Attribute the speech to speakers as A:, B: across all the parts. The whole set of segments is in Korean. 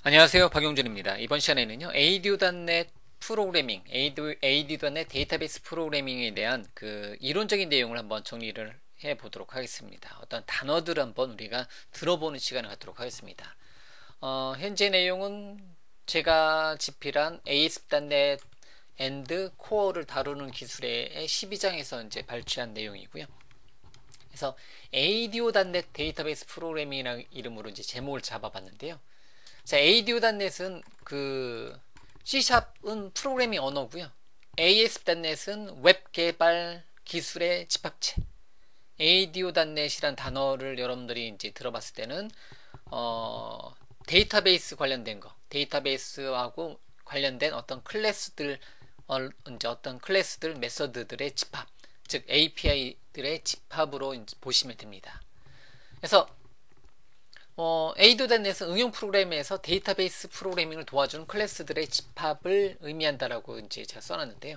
A: 안녕하세요. 박용준입니다. 이번 시간에는요, ADO.NET 프로그래밍, ADO.NET 데이터베이스 프로그래밍에 대한 그 이론적인 내용을 한번 정리를 해 보도록 하겠습니다. 어떤 단어들을 한번 우리가 들어보는 시간을 갖도록 하겠습니다. 현재 내용은 제가 집필한 ASP.NET and 코어를 다루는 기술의 12장에서 이제 발췌한 내용이고요. 그래서 ADO.NET 데이터베이스 프로그래밍이라는 이름으로 이제 제목을 잡아봤는데요. 자, ADO.NET은 그 C샵은 프로그래밍 언어고요. ASP.NET은 웹 개발 기술의 집합체. ADO.NET이란 단어를 여러분들이 이제 들어봤을 때는 데이터베이스 관련된 거, 데이터베이스하고 관련된 어떤 클래스들, 이제 어떤 클래스들, 메서드들의 집합, 즉 API들의 집합으로 이제 보시면 됩니다. 그래서 ADO.NET은 응용 프로그램에서 데이터베이스 프로그래밍을 도와주는 클래스들의 집합을 의미한다라고 이제 제가 써놨는데요.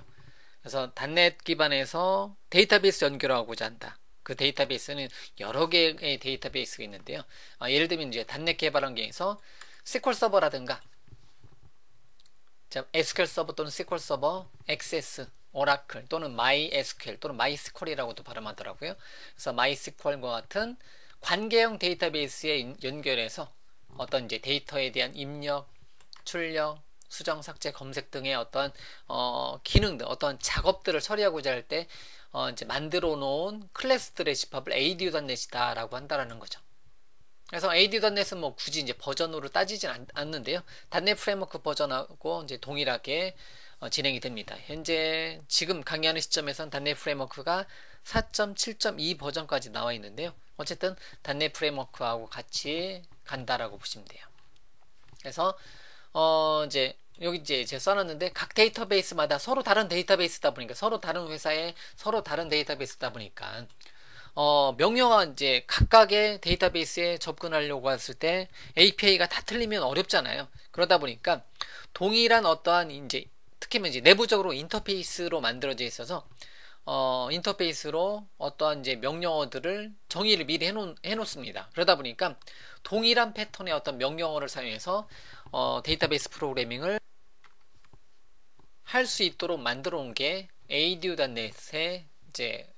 A: 그래서 .NET 기반에서 데이터베이스 연결하고자 한다. 그 데이터베이스는 여러 개의 데이터베이스가 있는데요. 예를 들면 이제 .NET 개발 환경에서 SQL 서버라든가 SQL 서버 또는 SQL 서버, 액세스, 오라클 또는 MySQL 또는 MySQL이라고도 발음하더라고요. 그래서 MySQL과 같은 관계형 데이터베이스에 연결해서 어떤 이제 데이터에 대한 입력, 출력, 수정, 삭제, 검색 등의 어떤 기능들, 어떤 작업들을 처리하고자 할 때 이제 만들어 놓은 클래스들의 집합을 ADO.NET이다라고 한다라는 거죠. 그래서 ADO.NET은 뭐 굳이 이제 버전으로 따지진 않는데요. .NET 프레임워크 버전하고 이제 동일하게 진행이 됩니다. 현재 지금 강의하는 시점에선 .NET 프레임워크가 4.7.2 버전까지 나와 있는데요. 어쨌든 .NET 프레임워크하고 같이 간다라고 보시면 돼요. 그래서 이제 여기 이제 제가 써놨는데 각 데이터베이스마다 서로 다른 데이터베이스다 보니까 서로 다른 회사에 서로 다른 데이터베이스다 보니까 명령어가 이제 각각의 데이터베이스에 접근하려고 했을 때 API가 다 틀리면 어렵잖아요. 그러다 보니까 동일한 어떠한 이제 특히 이제 내부적으로 인터페이스로 만들어져 있어서 인터페이스로 어떠한 이제 명령어들을 정의를 미리 해놓습니다. 그러다 보니까 동일한 패턴의 어떤 명령어를 사용해서 데이터베이스 프로그래밍을 할 수 있도록 만들어 놓은 게 ADO.NET의 이제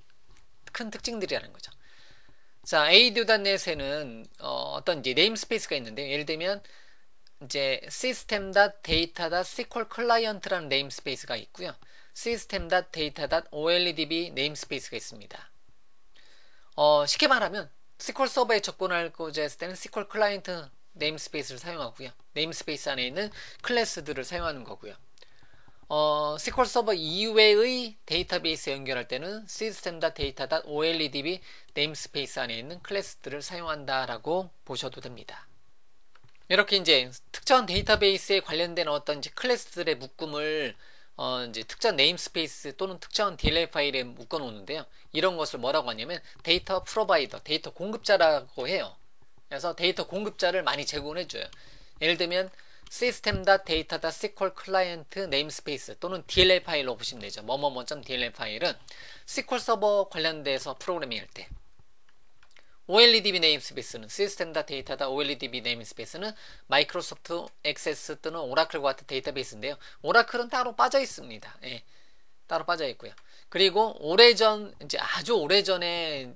A: 큰 특징들이라는 거죠. 자, ADO.NET에는 어떤 이제 네임스페이스가 있는데 예를 들면 이제 system.data.sql client라는 네임스페이스가 있고요. system.data.oldb 네임스페이스가 있습니다. 쉽게 말하면 SQL 서버에 접근하고자 했을 때는 SQL 클라이언트 네임스페이스를 사용하고요. 네임스페이스 안에 있는 클래스들을 사용하는 거고요. SQL 서버 이외의 데이터베이스에 연결할 때는 system.data.oldb 네임스페이스 안에 있는 클래스들을 사용한다라고 보셔도 됩니다. 이렇게 이제 특정한 데이터베이스에 관련된 어떤 이제 클래스들의 묶음을 이제 특정 네임스페이스 또는 특정한 DLL 파일에 묶어 놓는데요. 이런 것을 뭐라고 하냐면 데이터 프로바이더, 데이터 공급자라고 해요. 그래서 데이터 공급자를 많이 제공해 줘요. 예를 들면 system.data.sql client 네임스페이스 또는 DLL 파일로 보시면 되죠. 뭐뭐뭐.dll 파일은 SQL 서버 관련돼서 프로그래밍 할 때, OLEDB 네임스페이스는 system.data.oldb 네임스페이스는 마이크로소프트 액세스 또는 오라클과 같은 데이터베이스인데요. 오라클은 따로 빠져 있습니다. 예, 따로 빠져 있고요. 그리고 오래전 이제 아주 오래전에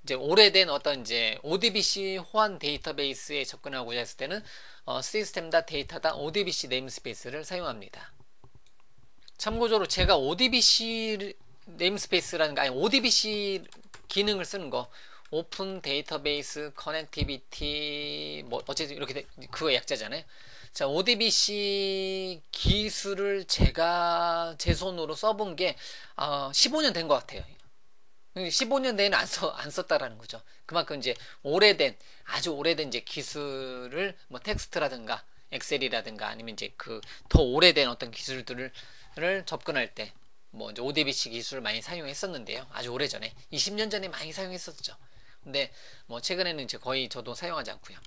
A: 이제 오래된 어떤 이제 ODBC 호환 데이터베이스에 접근하고자 했을 때는 system.data.odbc 네임스페이스를 사용합니다. 참고적으로 제가 ODBC 네임스페이스라는 거 아니 ODBC 기능을 쓰는 거 오픈 데이터베이스 커넥티비티 뭐 어쨌든 이렇게 그거 약자잖아요. 자, ODBC 기술을 제가 제 손으로 써본 게 15년 된 것 같아요. 15년 내에는 안 썼다라는 거죠. 그만큼 이제 오래된 아주 오래된 이제 기술을 뭐 텍스트라든가 엑셀이라든가 아니면 이제 그 더 오래된 어떤 기술들을 접근할 때 뭐 이제 ODBC 기술을 많이 사용했었는데요. 아주 오래전에 20년 전에 많이 사용했었죠. 근데 뭐 최근에는 이제 거의 저도 사용하지 않고요.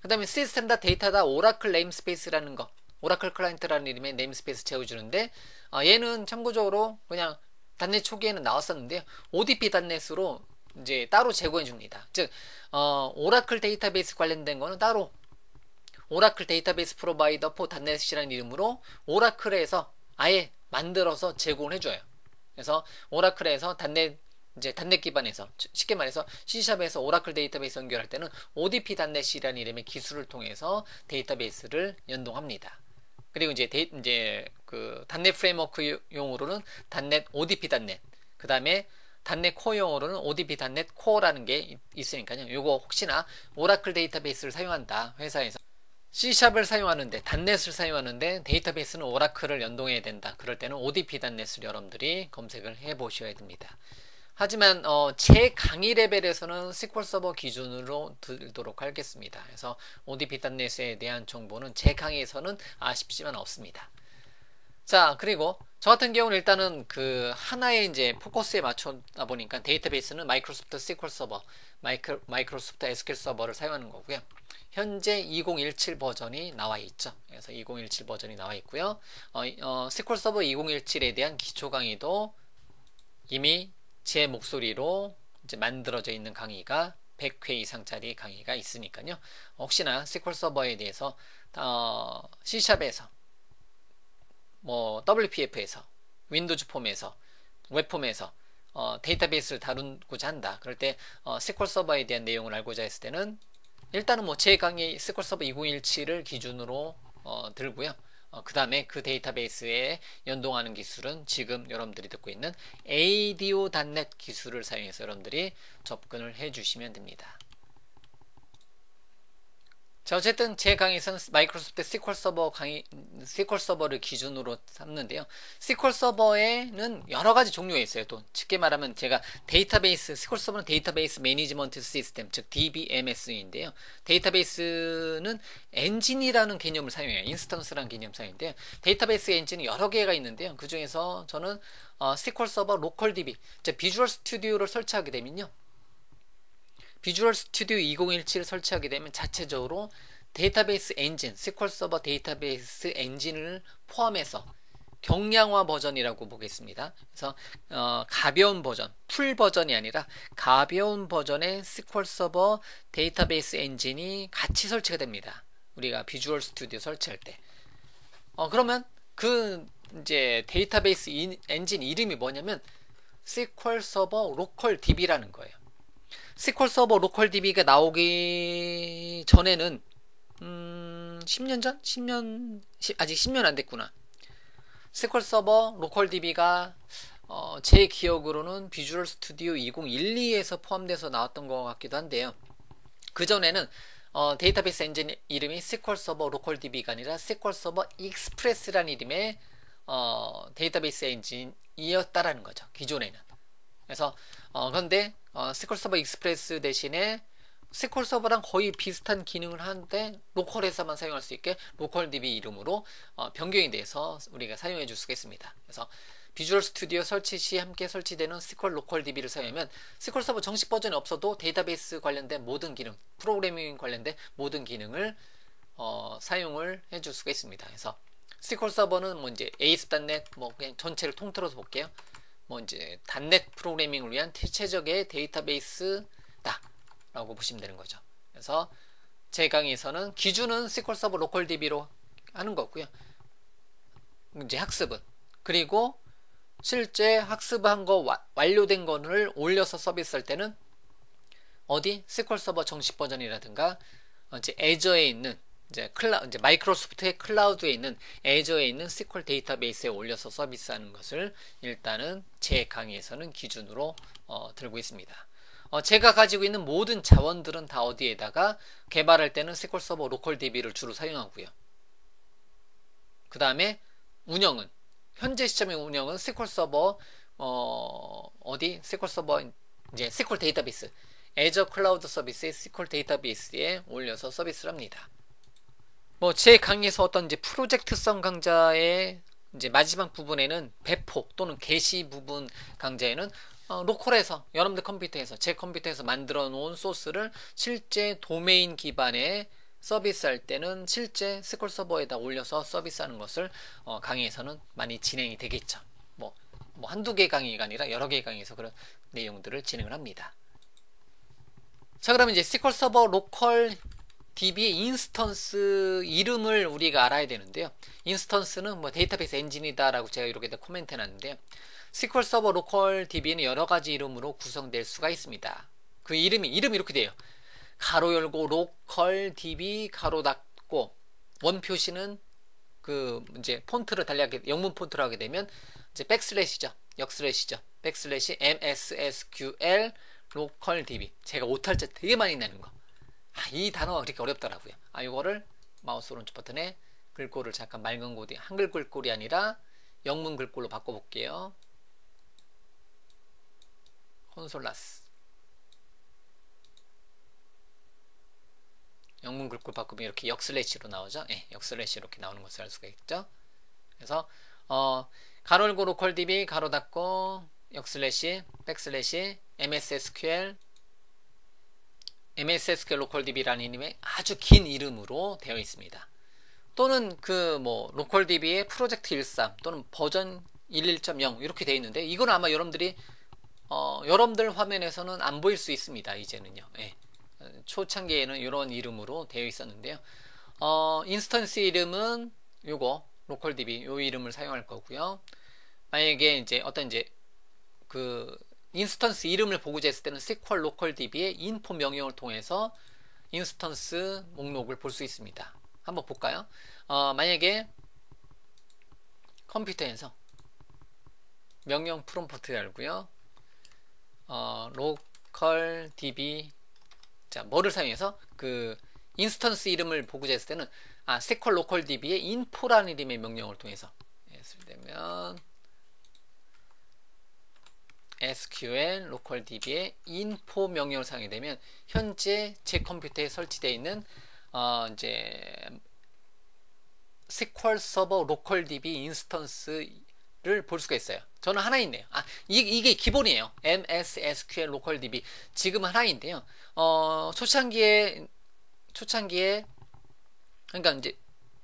A: 그다음에 system.data 오라클 네임스페이스라는 거, 오라클 클라이언트라는 이름의 네임스페이스 채워주는데 얘는 참고적으로 그냥 .NET 초기에는 나왔었는데요. ODP.NET으로 이제 따로 제공해 줍니다. 즉 오라클 데이터베이스 관련된 거는 따로 오라클 데이터베이스 프로바이더 포 닷넷이라는 이름으로 오라클에서 아예 만들어서 제공을 해줘요. 그래서 오라클에서 이제 닷넷 기반에서 쉽게 말해서 C샵에서 오라클 데이터베이스 연결할 때는 ODP.NET이라는 이름의 기술을 통해서 데이터베이스를 연동합니다. 그리고 이제 그 닷넷 프레임워크용으로는 닷넷 ODP.NET, 그 다음에 닷넷 코어용으로는 ODP.NET 코어라는 게 있으니까요. 요거 혹시나 오라클 데이터베이스를 사용한다 회사에서 C샵을 사용하는데 닷넷을 사용하는데 데이터베이스는 오라클을 연동해야 된다. 그럴 때는 ODP.NET을 여러분들이 검색을 해 보셔야 됩니다. 하지만 제 강의 레벨에서는 SQL 서버 기준으로 들도록 하겠습니다. 그래서 ODP.NET에 대한 정보는 제 강의에서는 아쉽지만 없습니다. 자, 그리고 저 같은 경우는 일단은 그 하나의 이제 포커스에 맞춰다 보니까 데이터베이스는 마이크로소프트 SQL 서버, 마이크로소프트 SQL 서버를 사용하는 거고요. 현재 2017 버전이 나와 있죠. 그래서 2017 버전이 나와 있고요. SQL 서버 2017에 대한 기초 강의도 이미 제 목소리로 이제 만들어져 있는 강의가 100회 이상짜리 강의가 있으니까요. 혹시나 SQL 서버에 대해서 C샵에서 뭐 WPF에서 윈도우즈 폼에서 웹폼에서 데이터베이스를 다루고자 한다. 그럴 때 SQL 서버에 대한 내용을 알고자 했을 때는 일단은 뭐 제 강의 SQL 서버 2017을 기준으로 들고요. 그 다음에 그 데이터베이스에 연동하는 기술은 지금 여러분들이 듣고 있는 ADO.NET 기술을 사용해서 여러분들이 접근을 해 주시면 됩니다. 자, 어쨌든 제 강의에서는 마이크로소프트 SQL 서버를 기준으로 삼는데요. SQL 서버에는 여러 가지 종류가 있어요. 또 쉽게 말하면 제가 SQL 서버는 데이터베이스 매니지먼트 시스템, 즉 DBMS인데요. 데이터베이스는 엔진이라는 개념을 사용해요. 인스턴스라는 개념 사용인데요. 데이터베이스 엔진이 여러 개가 있는데요. 그 중에서 저는 SQL 서버 로컬 DB, 비주얼 스튜디오를 설치하게 되면요. 비주얼 스튜디오 2017을 설치하게 되면 자체적으로 데이터베이스 엔진, SQL 서버 데이터베이스 엔진을 포함해서 경량화 버전이라고 보겠습니다. 그래서 가벼운 버전, 풀 버전이 아니라 가벼운 버전의 SQL 서버 데이터베이스 엔진이 같이 설치가 됩니다. 우리가 비주얼 스튜디오 설치할 때. 그러면 그 이제 데이터베이스 엔진 이름이 뭐냐면 SQL 서버 로컬 DB라는 거예요. SQL 서버 로컬 DB가 나오기 전에는 10년 전? 아직 10년 안 됐구나. SQL 서버 로컬 DB가 제 기억으로는 비주얼 스튜디오 2012에서 포함돼서 나왔던 것 같기도 한데요. 그 전에는 데이터베이스 엔진 이름이 SQL 서버 로컬 DB가 아니라 SQL 서버 익스프레스라는 이름의 데이터베이스 엔진이었다라는 거죠. 기존에는. 그래서 그런데 SQL 서버 익스프레스 대신에 SQL 서버랑 거의 비슷한 기능을 하는데 로컬에서만 사용할 수 있게 로컬 DB 이름으로 변경이 돼서 우리가 사용해 줄 수가 있습니다. 그래서 비주얼 스튜디오 설치 시 함께 설치되는 SQL 로컬 DB를 사용하면 SQL 서버 정식 버전이 없어도 데이터베이스 관련된 모든 기능, 프로그래밍 관련된 모든 기능을 사용을 해 줄 수가 있습니다. 그래서 SQL 서버는 뭐 이제 ASP.NET 뭐 그냥 전체를 통틀어서 볼게요. 뭐 이제 닷넷 프로그래밍을 위한 대체적의 데이터베이스다 라고 보시면 되는 거죠. 그래서 제 강의에서는 기준은 SQL 서버 로컬 DB로 하는 거고요. 이제 학습은 그리고 실제 학습한 거 완료된 거를 올려서 서비스할 때는 어디 SQL 서버 정식 버전이라든가 이제 애저에 있는 이제 마이크로소프트의 클라우드에 있는 애저에 있는 SQL 데이터베이스에 올려서 서비스하는 것을 일단은 제 강의에서는 기준으로 들고 있습니다. 제가 가지고 있는 모든 자원들은 다 어디에다가 개발할 때는 SQL 서버 로컬 DB를 주로 사용하고요. 그 다음에 운영은 현재 시점의 운영은 SQL 서버 SQL 서버 이제 SQL 데이터베이스 애저 클라우드 서비스의 SQL 데이터베이스에 올려서 서비스를 합니다. 뭐 제 강의에서 어떤 이제 프로젝트성 강좌의 이제 마지막 부분에는 배포 또는 게시 부분 강좌에는 로컬에서 여러분들 컴퓨터에서 제 컴퓨터에서 만들어 놓은 소스를 실제 도메인 기반의 서비스할 때는 실제 SQL 서버에다 올려서 서비스하는 것을 강의에서는 많이 진행이 되겠죠. 뭐 한두 개 강의가 아니라 여러 개 강의에서 그런 내용들을 진행을 합니다. 자, 그러면 이제 SQL 서버 로컬 DB의 인스턴스 이름을 우리가 알아야 되는데요. 인스턴스는 뭐 데이터베이스 엔진이다라고 제가 이렇게 코멘트 해놨는데요. SQL 서버 로컬 DB는 여러 가지 이름으로 구성될 수가 있습니다. 그 이름이 이렇게 돼요. 가로 열고 로컬 DB 가로 닫고 원 표시는 그 이제 폰트를 달리하게 영문 폰트로 하게 되면 이제 백슬래시죠. 역슬래시죠. 백슬래시 MSSQL 로컬 DB. 제가 오탈자 되게 많이 내는 거. 이 단어가 그렇게 어렵더라고요. 이거를 마우스 오른쪽 버튼에 글꼴을 잠깐 맑은 고디 한글 글꼴이 아니라 영문 글꼴로 바꿔볼게요. 콘솔라스 영문 글꼴 바꾸면 이렇게 역슬래시로 나오죠. 역슬래시 이렇게 나오는 것을 알 수가 있죠. 그래서 가로 열고 로컬 DB 가로 닫고 역슬래시 백슬래시 MSSQL 로컬 DB라는 이름의 아주 긴 이름으로 되어 있습니다. 또는 그 뭐 로컬 DB의 프로젝트 13 또는 버전 11.0 이렇게 되어 있는데 이건 아마 여러분들 화면에서는 안 보일 수 있습니다. 이제는요. 초창기에는 이런 이름으로 되어 있었는데요. 인스턴스 이름은 요거 로컬 DB 요 이름을 사용할 거고요. 만약에 이제 어떤 이제 그 인스턴스 이름을 보고자 했을 때는 SQL 로컬 DB의 인포 명령을 통해서 인스턴스 목록을 볼 수 있습니다. 한번 볼까요? 만약에 컴퓨터에서 명령 프롬프트 열고요. 로컬 DB 자 뭐를 사용해서 그 인스턴스 이름을 보고자 했을 때는 SQL 로컬 DB의 인포라는 이름의 명령을 통해서 했을 때면 SQL 로컬 DB의 인포 명령을 사용하게 되면 현재 제 컴퓨터에 설치되어 있는 이제 SQL 서버 로컬 DB 인스턴스를 볼 수가 있어요. 저는 하나 있네요. 이게 기본이에요. MSSQL 로컬 DB 지금 하나인데요. 초창기에 그러니까 이제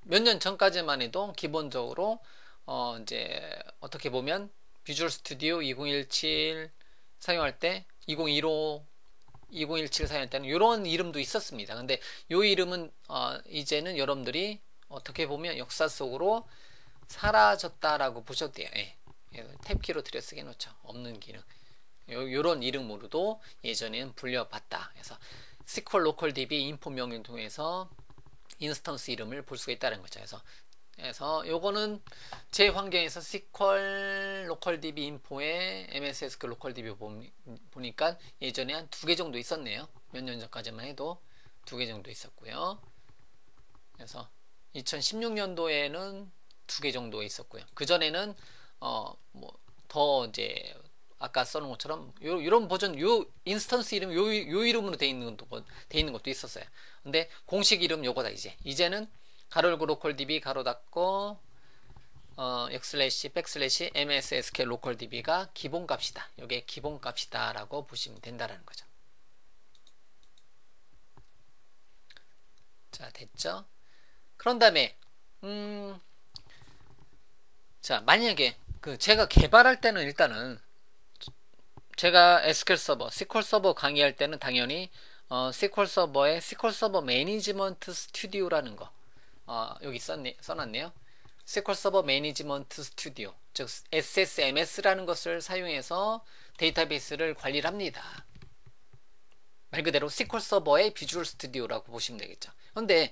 A: 몇 년 전까지만 해도 기본적으로 이제 어떻게 보면 비주얼 스튜디오 2017 사용할 때 2015 2017 사용할 때는 이런 이름도 있었습니다. 근데 이 이름은 이제는 여러분들이 어떻게 보면 역사 속으로 사라졌다라고 보셔도 돼요. 탭키로 들여쓰기 놓죠. 없는 기능. 요런 이름으로도 예전에는 불려봤다. 그래서 SQL 로컬 DB 인포 명령 통해서 인스턴스 이름을 볼 수가 있다는 거죠. 그래서 요거는 제 환경에서 SQL 로컬 DB 인포에 MSSQL 로컬 DB 보니까 예전에 한 2개 정도 있었네요. 몇 년 전까지만 해도 2개 정도 있었고요. 그래서 2016년도에는 2개 정도 있었고요. 그 전에는 뭐 더 이제 아까 써놓은 것처럼 요런 버전 요 인스턴스 이름 요 이름으로 돼 있는 것도 있었어요. 근데 공식 이름 요거다. 이제는 가로 열고 로컬 DB 가로 닫고 역슬래시 백슬래시 MSSQL 로컬 DB가 기본값이다. 이게 기본값이다 라고 보시면 된다라는 거죠. 자, 됐죠? 그런 다음에 자, 만약에 제가 개발할 때는 일단은 제가 SQL 서버 강의할 때는 당연히 SQL 서버에 SQL 서버 매니지먼트 스튜디오라는 거 여기 써놨네요. SQL 서버 매니지먼트 스튜디오, 즉 SSMS라는 것을 사용해서 데이터베이스를 관리를 합니다. 말 그대로 SQL 서버의 비주얼 스튜디오라고 보시면 되겠죠. 그런데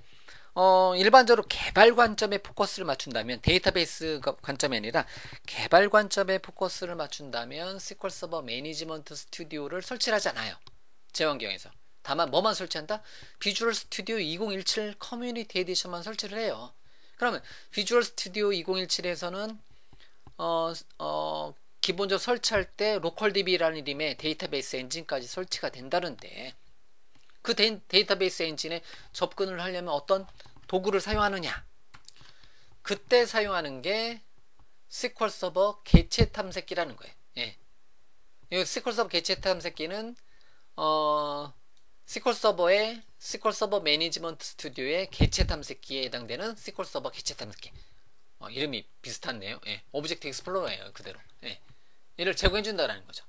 A: 일반적으로 개발 관점에 포커스를 맞춘다면, 데이터베이스 관점이 아니라 개발 관점에 포커스를 맞춘다면 SQL 서버 매니지먼트 스튜디오를 설치를 하지 않아요. 제 환경에서. 다만 뭐만 설치한다? 비주얼 스튜디오 2017 커뮤니티 에디션만 설치를 해요. 그러면 비주얼 스튜디오 2017에서는 기본적으로 설치할 때 로컬DB라는 이름의 데이터베이스 엔진까지 설치가 된다는데, 그 데이터베이스 엔진에 접근을 하려면 어떤 도구를 사용하느냐? 그때 사용하는 게 SQL 서버 개체 탐색기라는 거예요. 이 SQL 서버 개체 탐색기는 SQL 서버 매니지먼트 스튜디오의 개체 탐색기에 해당되는 SQL 서버 개체 탐색기. 이름이 비슷하네요. 오브젝트 익스플로러예요, 그대로. 얘를 제공해 준다라는 거죠.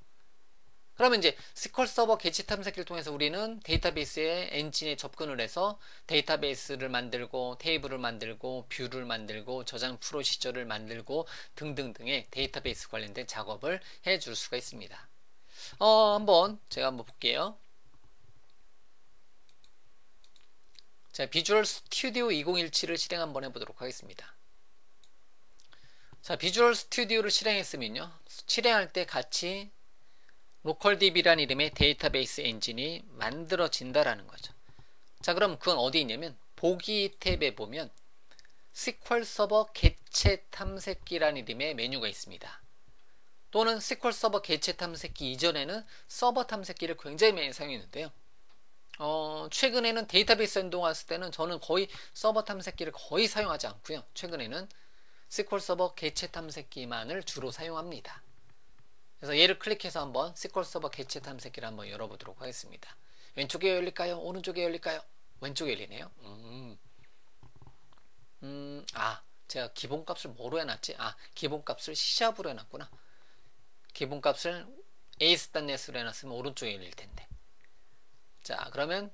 A: 그러면 이제 SQL 서버 개체 탐색기를 통해서 우리는 데이터베이스의 엔진에 접근을 해서 데이터베이스를 만들고 테이블을 만들고 뷰를 만들고 저장 프로시저를 만들고 등등등의 데이터베이스 관련된 작업을 해줄 수가 있습니다. 제가 한번 볼게요. 자, 비주얼 스튜디오 2017을 실행 한번 해보도록 하겠습니다. 자, 비주얼 스튜디오를 실행했으면요, 실행할 때 같이 로컬DB라는 이름의 데이터베이스 엔진이 만들어진다라는 거죠. 자, 그럼 그건 어디 있냐면 보기 탭에 보면 SQL 서버 개체 탐색기라는 이름의 메뉴가 있습니다. 또는 SQL 서버 개체 탐색기 이전에는 서버 탐색기를 굉장히 많이 사용했는데요. 최근에는 데이터베이스 연동했을 때는 저는 거의 서버 탐색기를 거의 사용하지 않고요. 최근에는 SQL 서버 개체 탐색기만을 주로 사용합니다. 그래서 얘를 클릭해서 한번 SQL 서버 개체 탐색기를 한번 열어보도록 하겠습니다. 왼쪽에 열릴까요? 오른쪽에 열릴까요? 왼쪽에 열리네요. 제가 기본값을 뭐로 해놨지? 기본값을 C샵으로 해놨구나. 기본값을 AS.NET으로 해놨으면 오른쪽에 열릴 텐데. 자, 그러면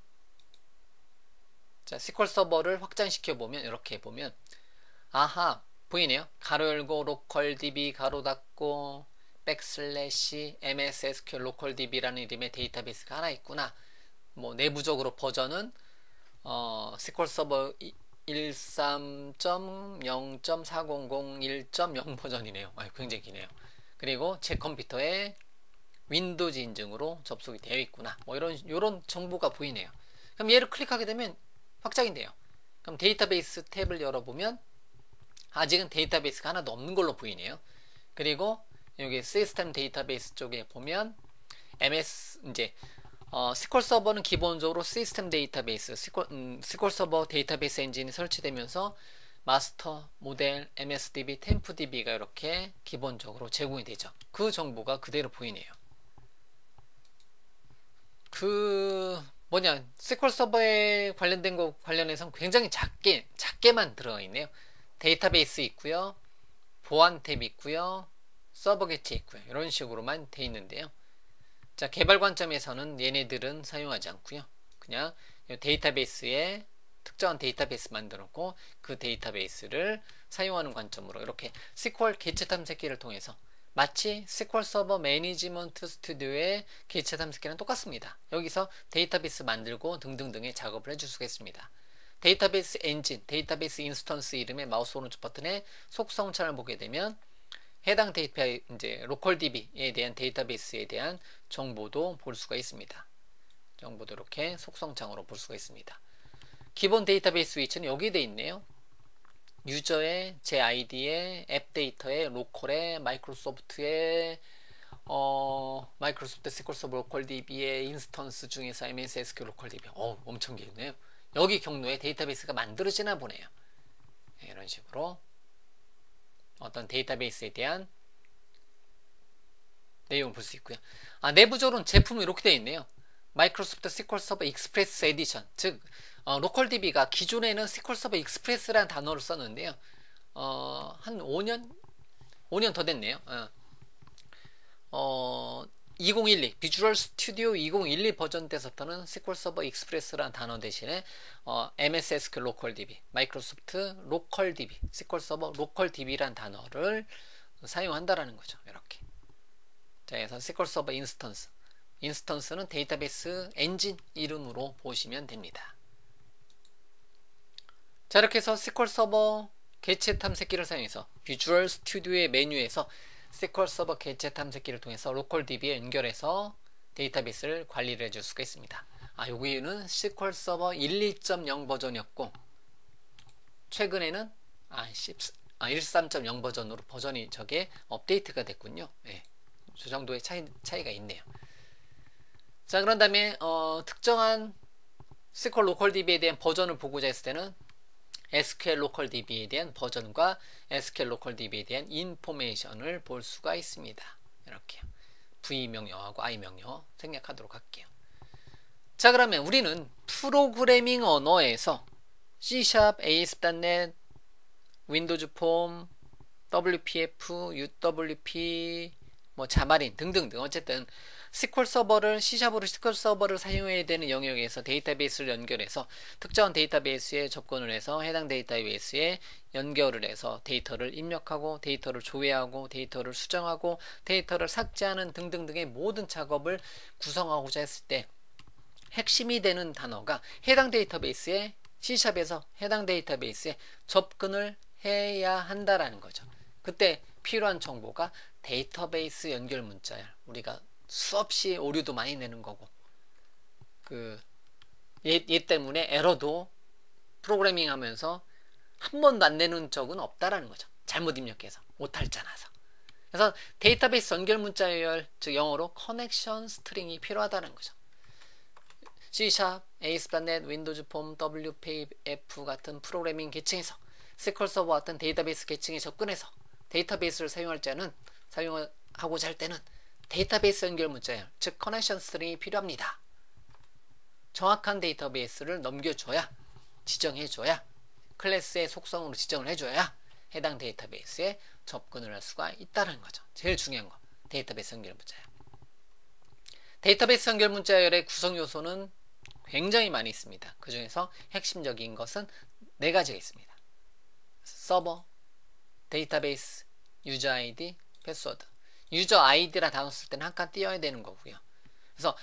A: 자, SQL 서버를 확장시켜 보면 이렇게 보면 보이네요. 가로 열고 로컬DB 가로 닫고 백슬래시 MS SQL 로컬DB라는 이름의 데이터베이스가 하나 있구나. 내부적으로 버전은 SQL 서버 13.0.4001.0 버전이네요. 굉장히 기네요. 그리고 제 컴퓨터에 윈도우즈 인증으로 접속이 되어 있구나. 이런 정보가 보이네요. 그럼 얘를 클릭하게 되면 확장이 돼요. 그럼 데이터베이스 탭을 열어보면 아직은 데이터베이스가 하나도 없는 걸로 보이네요. 그리고 여기 시스템 데이터베이스 쪽에 보면 SQL 서버는 기본적으로 시스템 데이터베이스, SQL 서버 데이터베이스 엔진이 설치되면서 마스터, 모델, MSDB, 템프DB가 이렇게 기본적으로 제공이 되죠. 그 정보가 그대로 보이네요. SQL 서버에 관련된 거 관련해서는 굉장히 작게만 들어있네요. 데이터베이스 있고요, 보안 탭 있고요, 서버 개체 있고요. 이런 식으로만 돼 있는데요. 자, 개발 관점에서는 얘네들은 사용하지 않고요. 그냥 데이터베이스에 특정한 데이터베이스 만들었고 그 데이터베이스를 사용하는 관점으로 이렇게 SQL 개체 탐색기를 통해서 마치 SQL 서버 매니지먼트 스튜디오의 개체 탐색기랑 똑같습니다. 여기서 데이터베이스 만들고 등등등의 작업을 해줄 수가 있습니다. 데이터베이스 엔진, 데이터베이스 인스턴스 이름의 마우스 오른쪽 버튼에 속성창을 보게 되면 해당 로컬DB에 대한 데이터베이스에 대한 정보도 볼 수가 있습니다. 정보도 이렇게 속성창으로 볼 수가 있습니다. 기본 데이터베이스 위치는 여기 돼 있네요. 유저의 제 아이디에 앱 데이터에 로컬에 마이크로소프트의 마이크로소프트 SQL 서버 로컬DB의 인스턴스 중에서 MS SQL 로컬DB 엄청 길네요. 여기 경로에 데이터베이스가 만들어지나 보네요. 이런 식으로 어떤 데이터베이스에 대한 내용을 볼 수 있고요. 내부적으로는 제품이 이렇게 되어 있네요. 마이크로소프트 SQL 서버 익스프레스 에디션, 즉 로컬DB가 기존에는 SQL 서버 익스프레스라는 단어를 썼는데요. 한 5년 더 됐네요. 2012 비주얼 스튜디오 2012 버전 때부터는 SQL 서버 익스프레스라는 단어 대신에 MS SQL 로컬DB, 마이크로소프트 로컬DB, SQL 서버 로컬DB라는 단어를 사용한다라는 거죠. 이렇게. 자, 그래서 SQL 서버 인스턴스는 데이터베이스 엔진 이름으로 보시면 됩니다. 자, 이렇게 해서 SQL 서버 개체 탐색기를 사용해서 비주얼 스튜디오의 메뉴에서 SQL 서버 개체 탐색기를 통해서 로컬DB에 연결해서 데이터베이스를 관리를 해줄 수가 있습니다. 여기는 SQL 서버 12.0 버전이었고 최근에는 13.0 버전으로 버전이 저게 업데이트가 됐군요. 저 정도의 차이가 있네요. 자, 그런 다음에 특정한 SQL 로컬DB에 대한 버전을 보고자 했을 때는 SQL 로컬DB에 대한 버전과 SQL 로컬DB에 대한 인포메이션을 볼 수가 있습니다. 이렇게 V 명령하고 I 명령 생략하도록 할게요. 자, 그러면 우리는 프로그래밍 언어에서 C#, ASP.NET, 윈도우즈 폼, WPF, UWP, 자마린 등등등 어쨌든 SQL 서버를 C샵으로 SQL 서버를 사용해야 되는 영역에서 데이터베이스를 연결해서 특정한 데이터베이스에 접근을 해서 해당 데이터베이스에 연결을 해서 데이터를 입력하고 데이터를 조회하고 데이터를 수정하고 데이터를 삭제하는 등등등의 모든 작업을 구성하고자 했을 때 핵심이 되는 단어가 해당 데이터베이스에 C샵에서 해당 데이터베이스에 접근을 해야 한다라는 거죠. 그때 필요한 정보가 데이터베이스 연결 문자열. 우리가 수없이 오류도 많이 내는 거고 얘 때문에 에러도 프로그래밍 하면서 한 번도 안 내는 적은 없다라는 거죠. 잘못 입력해서 오탈자나서. 그래서 데이터베이스 연결 문자열, 즉 영어로 커넥션 스트링이 필요하다는 거죠. C샵, ASP.NET, 윈도우즈 폼, WPF 같은 프로그래밍 계층에서 SQL 서버 같은 데이터베이스 계층에 접근해서 데이터베이스를 사용하고자 할 때는 데이터베이스 연결 문자열, 즉 커넥션 스트링이 필요합니다. 정확한 데이터베이스를 넘겨줘야, 지정해줘야, 클래스의 속성으로 지정을 해줘야 해당 데이터베이스에 접근을 할 수가 있다는 거죠. 제일 중요한 거, 데이터베이스 연결 문자열. 데이터베이스 연결 문자열의 구성 요소는 굉장히 많이 있습니다. 그 중에서 핵심적인 것은 4가지가 있습니다. 서버, 데이터베이스, 유저 아이디, 패스워드. 유저 아이디라 단어 쓸 때는 한 칸 띄어야 되는 거고요. 그래서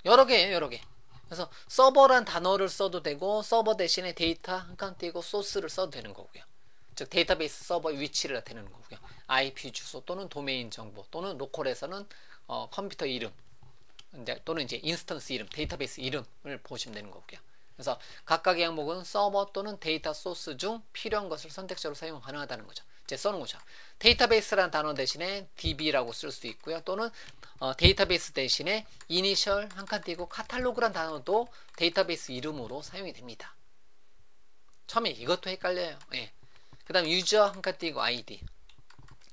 A: 여러 개예요, 여러 개. 그래서 서버란 단어를 써도 되고 서버 대신에 데이터 한 칸 띄고 소스를 써도 되는 거고요. 즉 데이터베이스 서버 위치를 나타내는 거고요. IP 주소 또는 도메인 정보 또는 로컬에서는 컴퓨터 이름 또는 이제 인스턴스 이름, 데이터베이스 이름을 보시면 되는 거고요. 그래서 각각의 항목은 서버 또는 데이터 소스 중 필요한 것을 선택적으로 사용 가능하다는 거죠. 이제 써는 거죠. 데이터베이스라는 단어 대신에 DB라고 쓸 수 있고요. 또는 데이터베이스 대신에 이니셜 한 칸 띄고 카탈로그란 단어도 데이터베이스 이름으로 사용이 됩니다. 처음에 이것도 헷갈려요. 예. 그 다음에 유저 한 칸 띄고 아이디,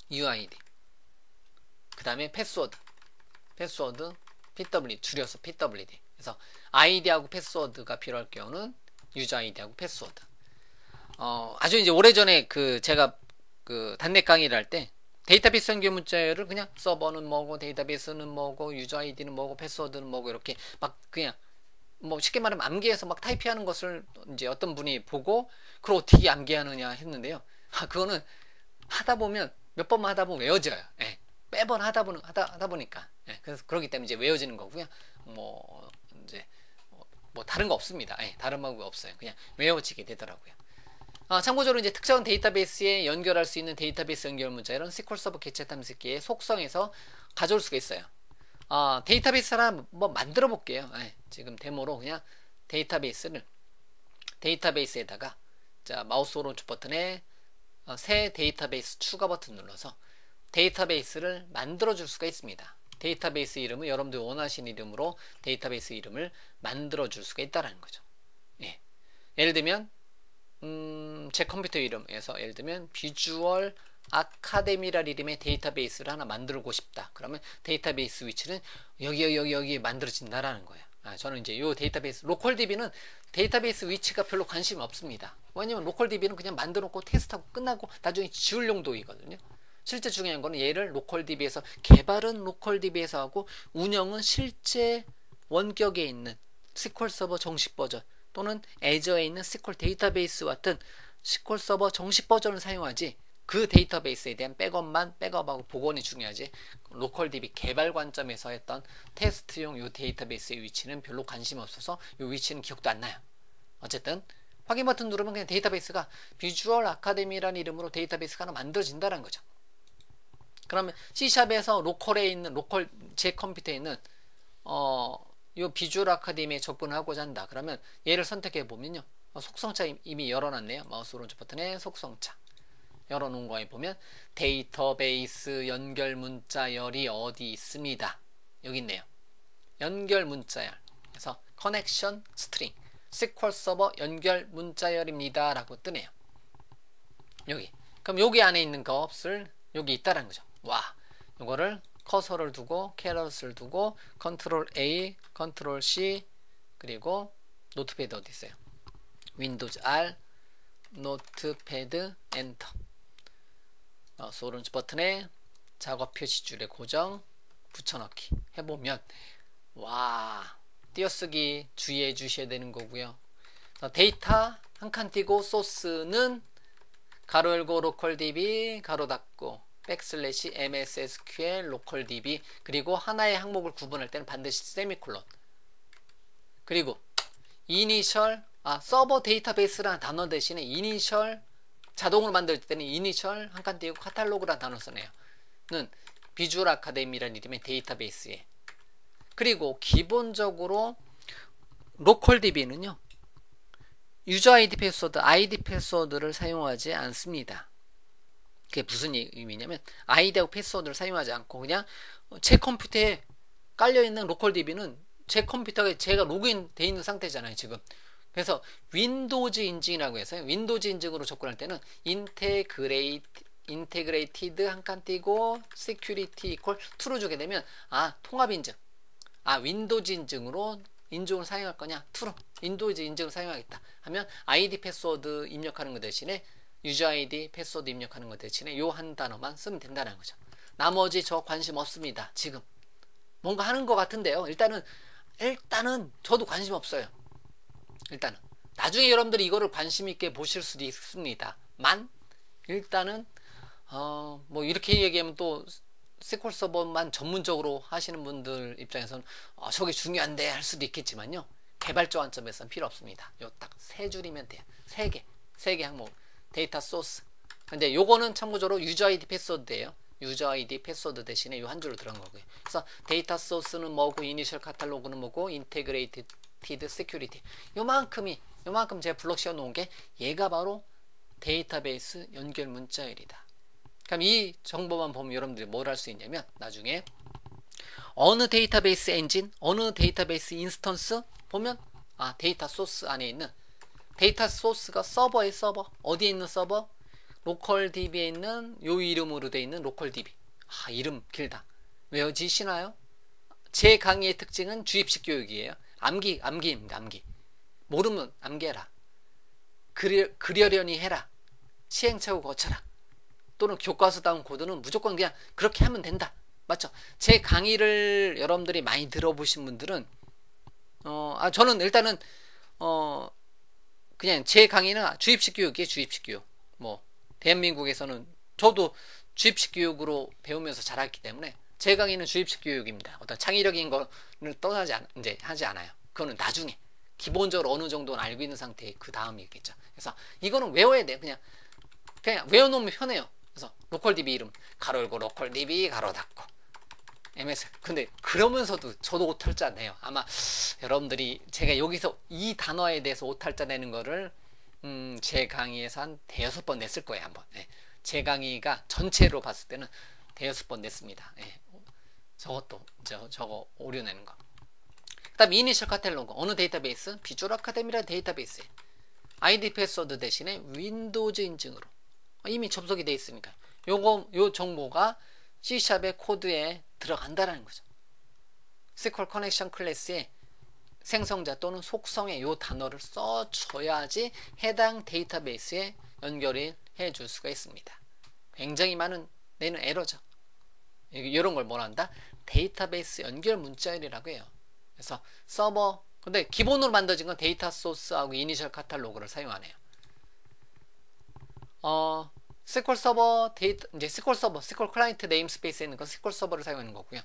A: UID. 그 다음에 패스워드, PW, 줄여서 PWD. 그래서 아이디하고 패스워드가 필요할 경우는 유저 아이디하고 패스워드. 아주 이제 오래전에 제가 단넷 강의를 할 때 데이터베이스 연결 문자열을 그냥 서버는 뭐고 데이터베이스는 뭐고 유저 아이디는 뭐고 패스워드는 뭐고 이렇게 막 그냥 뭐 쉽게 말하면 암기해서 막 타이핑하는 것을 이제 어떤 분이 보고 그걸 어떻게 암기하느냐 했는데요. 그거는 하다 보면 몇 번만 하다 보면 외워져요. 예. 매번 하다 보니까. 예. 그래서 그렇기 때문에 이제 외워지는 거고요. 이제 뭐 다른 거 없습니다. 예. 다른 방법이 없어요. 그냥 외워지게 되더라고요. 참고적으로 이제 특정한 데이터베이스에 연결할 수 있는 데이터베이스 연결 문자열은 SQL 서버 개체 탐색기의 속성에서 가져올 수가 있어요. 데이터베이스 하나 뭐 만들어 볼게요. 지금 데모로 그냥 데이터베이스에다가 자 마우스 오른쪽 버튼에 새 데이터베이스 추가 버튼 눌러서 데이터베이스를 만들어 줄 수가 있습니다. 데이터베이스 이름은 여러분들 원하시는 이름으로 데이터베이스 이름을 만들어 줄 수가 있다는 거죠. 예. 예를 들면 제 컴퓨터 이름에서 예를 들면 비주얼 아카데미라는 이름의 데이터베이스를 하나 만들고 싶다. 그러면 데이터베이스 위치는 여기 만들어진다라는 거예요. 저는 이제 요 데이터베이스 로컬DB는 데이터베이스 위치가 별로 관심이 없습니다. 왜냐면 로컬DB는 그냥 만들어 놓고 테스트하고 끝나고 나중에 지울 용도이거든요. 실제 중요한 거는 얘를 로컬DB에서 개발은 로컬DB에서 하고 운영은 실제 원격에 있는 SQL 서버 정식 버전 또는 애저에 있는 SQL 데이터베이스 같은 SQL 서버 정식 버전을 사용하지 그 데이터베이스에 대한 백업하고 복원이 중요하지 로컬DB 개발 관점에서 했던 테스트용 이 데이터베이스의 위치는 별로 관심이 없어서 이 위치는 기억도 안 나요. 어쨌든 확인 버튼 누르면 그냥 데이터베이스가 비주얼 아카데미라는 이름으로 데이터베이스가 하나 만들어진다는 거죠. 그러면 C샵에서 제 컴퓨터에 있는 이 비주얼 아카데미에 접근하고자 한다. 그러면 얘를 선택해 보면요. 속성차 이미 열어놨네요. 마우스 오른쪽 버튼에 속성차 열어놓은 거에 보면 데이터베이스 연결 문자열이 어디 있습니다. 여기 있네요. 연결 문자열. 그래서 커넥션 스트링 SQL 서버 연결 문자열입니다. 라고 뜨네요. 여기. 그럼 여기 안에 있는 것을 여기 있다라는 거죠. 와. 요거를 커서를 두고 캐럿을 두고 컨트롤 A, 컨트롤 C 그리고 노트패드 어디 있어요? 윈도우즈 R, 노트패드 엔터. 마우스 오른쪽 버튼에 작업 표시줄의 고정 붙여넣기 해보면 와 띄어쓰기 주의해 주셔야 되는 거고요. 데이터 한 칸 띄고 소스는 가로 열고 로컬 db 가로 닫고 백슬래시 ms sql 로컬 db 그리고 하나의 항목을 구분할 때는 반드시 세미콜론 그리고 이니셜 서버 데이터베이스라는 단어 대신에 이니셜 자동으로 만들 때는 이니셜 한 칸 띄고 카탈로그라는 단어 쓰네요. 는 비주얼 아카데미라는 이름의 데이터베이스에 그리고 기본적으로 로컬 db는요 유저 아이디 패스워드, 아이디 패스워드를 사용하지 않습니다. 그게 무슨 의미냐면 아이디하고 패스워드를 사용하지 않고 그냥 제 컴퓨터에 깔려있는 로컬 db는 제 컴퓨터에 제가 로그인 돼 있는 상태잖아요 지금. 그래서 윈도우즈 인증이라고 해서 윈도우즈 인증으로 접근할 때는 인테그레이티드 한 칸 띄고 security equal true로 주게 되면 통합 인증 윈도우즈 인증으로 인증을 사용할 거냐 true로 윈도우즈 인증을 사용하겠다 하면 아이디 패스워드 입력하는 것 대신에 유저 아이디 패스워드 입력하는 것 대신에 요 한 단어만 쓰면 된다는 거죠. 나머지 저 관심 없습니다. 지금 뭔가 하는 것 같은데요. 일단은 저도 관심 없어요. 일단은 나중에 여러분들이 이거를 관심 있게 보실 수도 있습니다만 일단은 뭐 이렇게 얘기하면 또 SQL 서버만 전문적으로 하시는 분들 입장에서는 저게 중요한데 할 수도 있겠지만요. 개발자 관점에서는 필요 없습니다. 요 딱 세 줄이면 돼요. 세 개 항목. 데이터 소스. 근데 요거는 참고적으로 유저 아이디 패스워드예요. 유저 아이디 패스워드 대신에 요 한 줄로 들어간 거고요. 그래서 데이터 소스는 뭐고 이니셜 카탈로그는 뭐고 인테그레이티드 세큐리티. 요만큼 제가 블럭 씌워 놓은 게 얘가 바로 데이터베이스 연결 문자열이다. 그럼 이 정보만 보면 여러분들이 뭘 할 수 있냐면 나중에 어느 데이터베이스 엔진, 어느 데이터베이스 인스턴스 보면 데이터 소스 안에 있는 데이터 소스가 서버의 서버 어디에 있는 서버? 로컬 db에 있는 요 이름으로 되어 있는 로컬 db. 이름 길다. 외워지시나요? 제 강의의 특징은 주입식 교육이에요. 암기입니다. 암기. 모르면 암기해라. 그려려니 해라. 시행착오 거쳐라. 또는 교과서다운 코드는 무조건 그냥 그렇게 하면 된다. 맞죠? 제 강의를 여러분들이 많이 들어보신 분들은 저는 일단은 그냥 제 강의는 주입식 교육이에요. 주입식 교육. 뭐 대한민국에서는 저도 주입식 교육으로 배우면서 자랐기 때문에 제 강의는 주입식 교육입니다. 어떤 창의력인 거를 떠나지 이제 하지 않아요. 그거는 나중에 기본적으로 어느 정도는 알고 있는 상태의 그 다음이겠죠. 그래서 이거는 외워야 돼요. 그냥 외워놓으면 편해요. 그래서 로컬 db 이름 가로 열고 로컬 db 가로 닫고 ms. 근데 그러면서도 저도 오탈자 내요. 아마 여러분들이 제가 여기서 이 단어에 대해서 오탈자 내는 거를 제 강의에서 한 대여섯 번 냈을 거예요. 한번. 제 강의가 전체로 봤을 때는 대여섯 번 냈습니다. 저거 오류 내는 거. 그 다음 이니셜 카탈로그 어느 데이터베이스? 비주얼 아카데미라는 데이터베이스에 아이디 패스워드 대신에 윈도우즈 인증으로 이미 접속이 되어 있으니까 요 정보가 C샵의 코드에 들어간다라는 거죠. SQL 커넥션 클래스에 생성자 또는 속성에 요 단어를 써줘야지 해당 데이터베이스에 연결이 해줄 수가 있습니다. 굉장히 많은 내는 에러죠. 이런 걸 뭐라 한다? 데이터베이스 연결 문자열이라고 해요. 그래서 서버 근데 기본으로 만들어진 건 데이터 소스하고 이니셜 카탈로그를 사용하네요. SQL 서버 이제 SQL 클라이언트 네임스페이스에 있는 건 SQL 서버를 사용하는 거고요.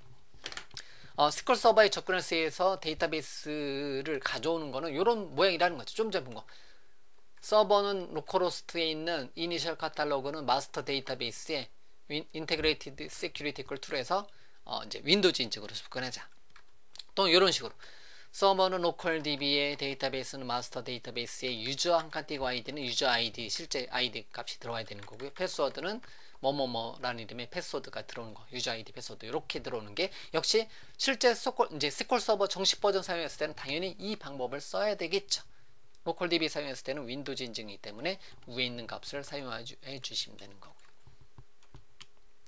A: SQL 서버에 접근할 때에서 데이터베이스를 가져오는 거는 이런 모양이라는 거죠. 좀 전에 본 거. 서버는 로컬호스트에 있는 이니셜 카탈로그는 마스터 데이터베이스에 인테그레이티드 세큐리티 이퀄 툴에서 이제 윈도우즈 인증으로 접근하자. 또 이런 식으로 서버는 로컬 db의 데이터베이스는 마스터 데이터베이스의 유저 한 칸 띄고 아이디는 유저 아이디 실제 아이디 값이 들어와야 되는 거고요. 패스워드는 뭐뭐뭐라는 이름의 패스워드가 들어오는 거, 유저 아이디 패스워드 이렇게 들어오는 게 역시 실제 이제 SQL 서버 정식 버전 사용했을 때는 당연히 이 방법을 써야 되겠죠. 로컬 db 사용했을 때는 윈도우즈 인증이기 때문에 위에 있는 값을 사용해 주시면 되는 거고요.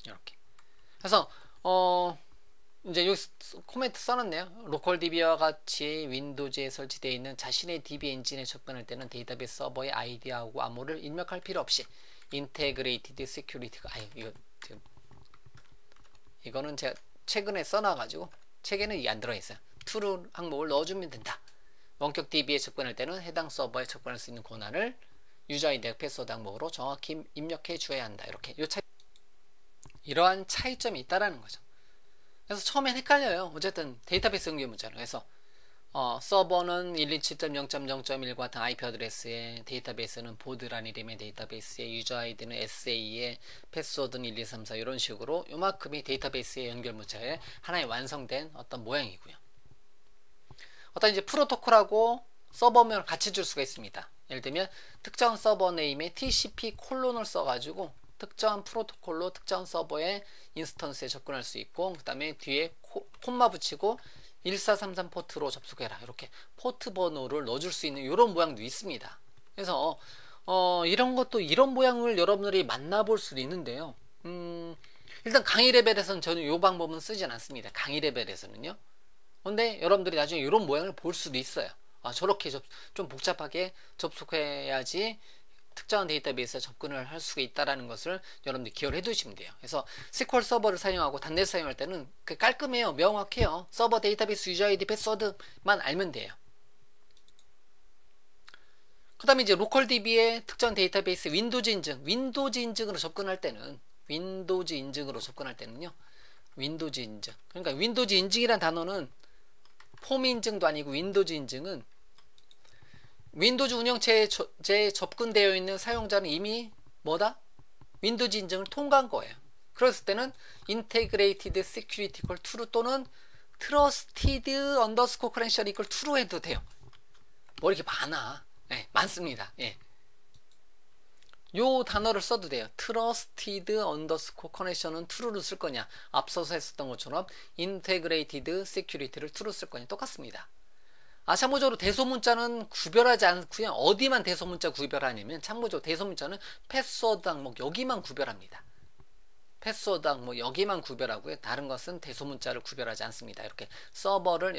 A: 이렇게. 그래서 이제 여기 코멘트 써놨네요. 로컬 db와 같이 윈도우즈에 설치되어 있는 자신의 db 엔진에 접근할 때는 데이터베이스 서버의 아이디하고 암호를 입력할 필요 없이 인테그레이티드 세큐리티가 이거는 제가 최근에 써놔가지고 책에는 이게 안 들어있어요. true 항목을 넣어주면 된다. 원격 DB에 접근할 때는 해당 서버에 접근할 수 있는 권한을 유저 아이디 패스워드 항목으로 정확히 입력해 줘야 한다. 이렇게 이러한 차이점이 있다라는 거죠. 그래서 처음엔 헷갈려요. 어쨌든 데이터베이스 연결 문자로 해서 서버는 127.0.0.1 같은 IP 어드레스에, 데이터베이스는 보드란 이름의 데이터베이스에, 유저 아이디는 SA에, 패스워드는 1, 2, 3, 4 이런 식으로 요만큼이 데이터베이스의 연결 문자의 하나의 완성된 어떤 모양이고요. 어떤 이제 프로토콜하고 서버명을 같이 줄 수가 있습니다. 예를 들면 특정 서버 네임에 TCP 콜론을 써가지고 특정한 프로토콜로 특정 서버의 인스턴스에 접근할 수 있고, 그 다음에 뒤에 콤마 붙이고 1433 포트로 접속해라, 이렇게 포트 번호를 넣어줄 수 있는 이런 모양도 있습니다. 그래서 이런 것도 이런 모양을 여러분들이 만나볼 수도 있는데요. 일단 강의 레벨에서는 저는 이 방법은 쓰진 않습니다. 강의 레벨에서는요. 근데 여러분들이 나중에 이런 모양을 볼 수도 있어요. 저렇게 좀 복잡하게 접속해야지 특정한 데이터베이스에 접근을 할 수가 있다는 것을 여러분들이 기억을 해 두시면 돼요. 그래서 SQL 서버를 사용하고 단넷 사용할 때는 깔끔해요. 명확해요. 서버 데이터베이스 유저 아이디 패스워드만 알면 돼요. 그 다음에 이제 로컬 DB의 특정 데이터베이스 윈도우즈 인증으로 접근할 때는요, 윈도우즈 인증. 그러니까 윈도우즈 인증이란 단어는 폼 인증도 아니고, 윈도우즈 인증은 윈도우즈 운영체에 접근되어 있는 사용자는 이미 뭐다? 윈도우즈 인증을 통과한 거예요. 그랬을 때는 integrated security equal true 또는 trusted underscore credential equal true 해도 돼요. 뭐 이렇게 많아. 네, 많습니다. 예. 요 단어를 써도 돼요. trusted underscore connection은 true를 쓸 거냐, 앞서서 했었던 것처럼 integrated security를 true 쓸 거냐, 똑같습니다. 참고적으로 대소문자는 구별하지 않고요. 어디만 대소문자 구별하냐면, 참고적으로 대소문자는 패스워드 항목 여기만 구별합니다. 패스워드 항목 여기만 구별하고요. 다른 것은 대소문자를 구별하지 않습니다. 이렇게 서버를